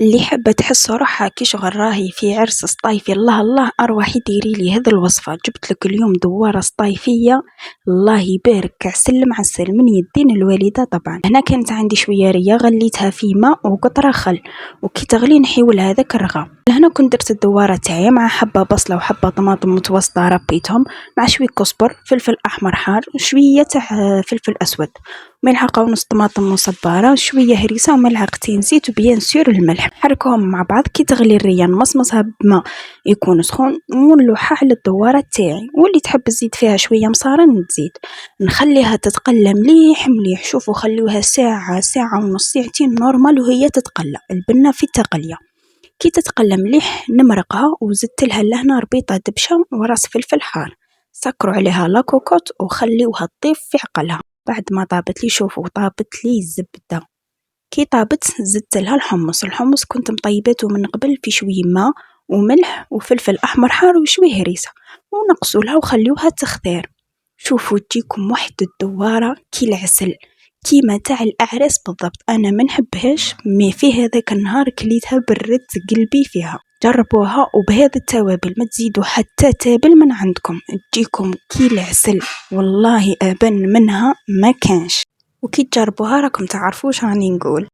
اللي حابة تحس روحها كي شغل راهي في عرس صطايفي، الله الله أروحي ديريلي هذه الوصفة. جبتلك اليوم دوارة صطايفية الله يبارك، عسل معسل من يدين الوالدة. طبعا هنا كانت عندي شوية رية غليتها في ماء وقطرة خل، وكي تغلي نحيولها هذاك الرغا. لهنا كنت درت الدوارة تاعي مع حبة بصلة وحبة طماطم متوسطة ربيتهم، مع شوية كزبر فلفل أحمر حار وشوية تاع فلفل أسود، ملعقة ونص طماطم مصبرة، شوية هريسة وملعقتين زيت وبيان سور الملح. حركوهم مع بعض. كي تغلي الرية نمصمصها بماء يكون سخون ونلوحها على الدوارة تاعي، واللي تحب تزيد فيها شوية مصارن تزيد. نخليها تتقلى مليح مليح. شوفوا خليوها ساعة ساعة ونص ساعتين نورمال وهي تتقلى، البنة في التقلية. كي تتقلى مليح نمرقها وزدت لها لهنا ربيطة دبشة وراس فلفل حار. سكروا عليها لاكوكوت وخليوها تطيب في عقلها. بعد ما طابت لي، شوفوا طابت لي الزبدة. كي طابت زدت لها الحمص كنت مطيباته من قبل في شوية ماء وملح وفلفل أحمر حار وشوية هريسة، ونقصوا لها وخليوها تختار. شوفوا تجيكم واحد الدوارة كي العسل، كيما تاع الأعراس بالضبط. أنا ما نحبهاش، مي في هذاك النهار كليتها بردت قلبي فيها. جربوها وبهذا التوابل، ما تزيدوا حتى تابل من عندكم، تجيكم كي العسل والله. أبن منها ما كانش. وكي تجربوها راكم تعرفوش راني نقول.